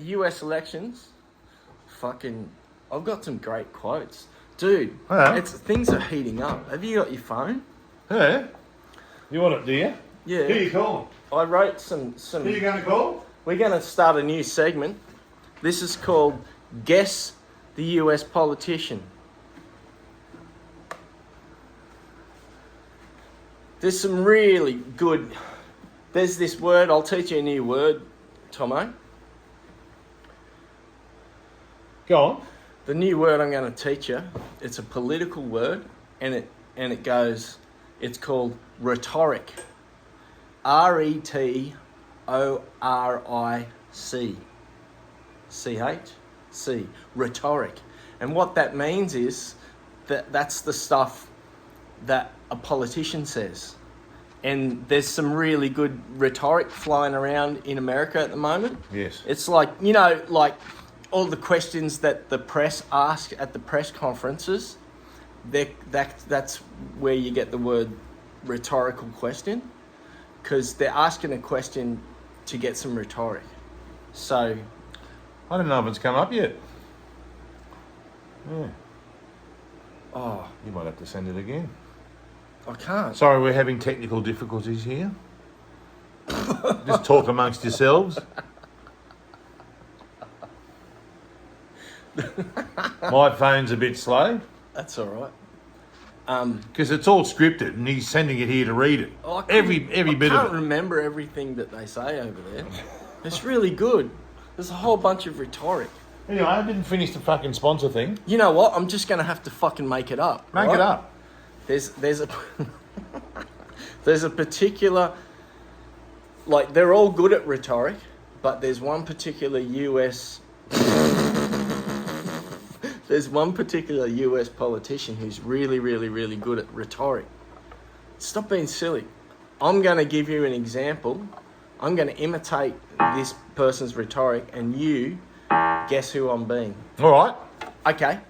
US elections, fucking, I've got some great quotes. Dude, Yeah. things are heating up. Have you got your phone? Yeah. You want it, do you? Yeah. Who you calling? I wrote some... Who you going to call? We're going to start a new segment. This is called Guess the US Politician. There's some really good... There's this word, I'll teach you a new word, Tomo. Go on. The new word I'm going to teach you, it's a political word, and it goes, it's called rhetoric. R-E-T-O-R-I-C. C-H-C. Rhetoric. And what that means is that's the stuff that a politician says. And there's some really good rhetoric flying around in America at the moment. Yes. It's like, you know, like all the questions that the press ask at the press conferences, that's where you get the word rhetorical question, because they're asking a question to get some rhetoric. So... I don't know if it's come up yet. Yeah. Oh, You might have to send it again. I can't. Sorry, we're having technical difficulties here. Just talk amongst yourselves. My phone's a bit slow That's all right. because it's all scripted, and he's sending it here to read it. Every bit I of can't it. remember everything that they say over there. It's really good. There's a whole bunch of rhetoric. Anyway, I didn't finish the fucking sponsor thing. You know what? I'm just going to have to fucking make it up. Make right? it up. There's a there's a particular, like, they're all good at rhetoric, but there's one particular US politician who's really, really, really good at rhetoric. Stop being silly. I'm going to give you an example. I'm going to imitate this person's rhetoric, and you guess who I'm being. All right. Okay.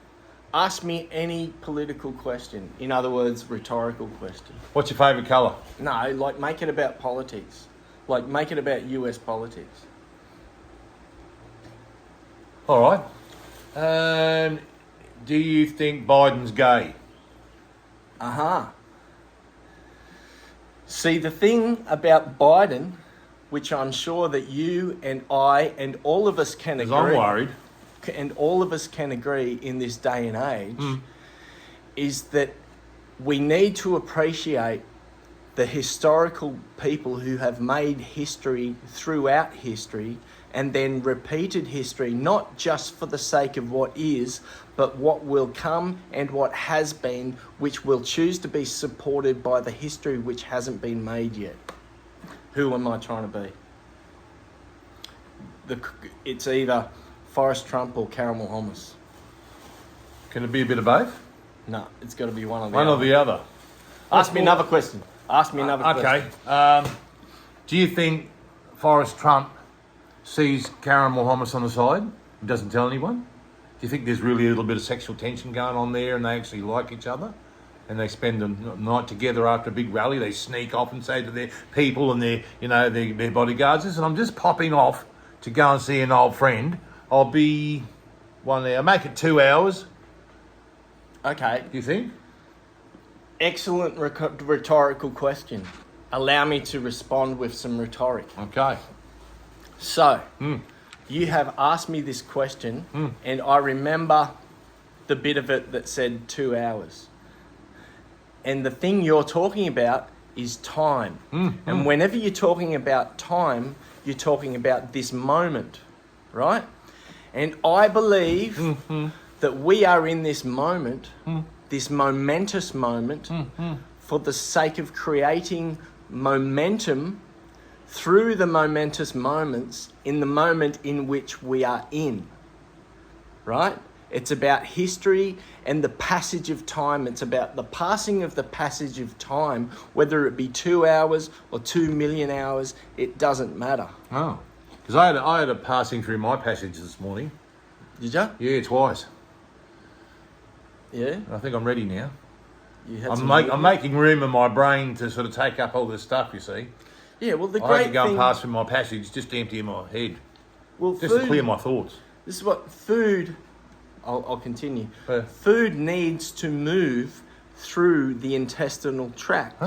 Ask me any political question. In other words, rhetorical question. What's your favourite colour? No, like, make it about politics. Like, make it about US politics. All right. Do you think Biden's gay? Uh-huh. See, the thing about Biden, which I'm sure that you and I and all of us can agree... Because I'm worried. And all of us can agree in this day and age, is that we need to appreciate the historical people who have made history throughout history, and then repeated history, not just for the sake of what is, but what will come and what has been, which will choose to be supported by the history which hasn't been made yet. Who am I trying to be? It's either Forrest Trump or Caramel Hummus. Can it be a bit of both? No, it's got to be one or the One other. or the other. Ask me another question. Okay. Do you think Forrest Trump sees Caramel Hummus on the side and doesn't tell anyone? Do you think there's really a little bit of sexual tension going on there, and they actually like each other? And they spend the night together after a big rally. They sneak off and say to their people and their bodyguards, "Listen, I'm just popping off to go and see an old friend. I'll be 1 hour. Make it 2 hours." Okay. Do you think? Excellent rhetorical question. Allow me to respond with some rhetoric. Okay. So, you have asked me this question, and I remember the bit of it that said 2 hours. And the thing you're talking about is time. And whenever you're talking about time, you're talking about this moment, right? And I believe that we are in this moment, this momentous moment, for the sake of creating momentum through the momentous moments in the moment in which we are in, right? It's about history and the passage of time. It's about the passing of the passage of time, whether it be 2 hours or 2 million hours, it doesn't matter. Oh. Because I had a passing through my passage this morning. Did you? Yeah, twice. Yeah? I think I'm ready now. You had I'm making room in my brain to sort of take up all this stuff, you see. Yeah, well, the I had great to go thing... and pass through my passage just to empty my head. Well, Just to clear my thoughts. This is what food. I'll continue. Yeah. Food needs to move through the intestinal tract.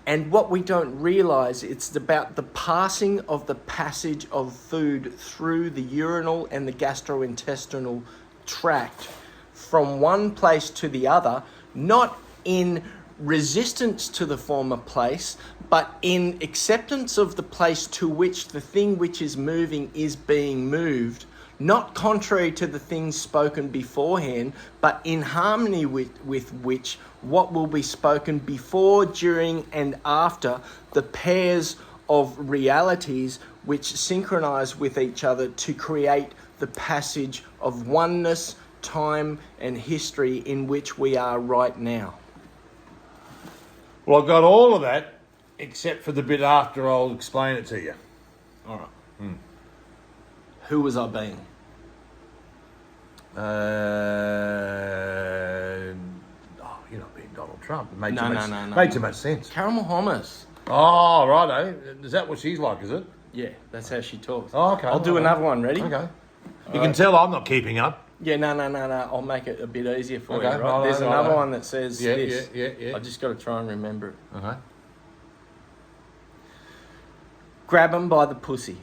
And what we don't realize, it's about the passing of the passage of food through the urinal and the gastrointestinal tract from one place to the other, not in resistance to the former place, but in acceptance of the place to which the thing which is moving is being moved, not contrary to the things spoken beforehand, but in harmony with which what will be spoken before, during, and after the pairs of realities which synchronize with each other to create the passage of oneness, time, and history in which we are right now. Well, I got all of that, except for the bit after. I'll explain it to you. All right. Who was I being? You're not being Donald Trump. It made No. Made too much sense. Caramel Hummus. Oh, righto. Is that what she's like, is it? Yeah, that's how she talks. Oh, okay. I'll do another one. Ready? Okay. You can tell I'm not keeping up. Yeah, no. I'll make it a bit easier for Okay, you, right? There's righto, another righto. one that says this. Yeah. I just got to try and remember it. Okay. Grab 'em by the pussy.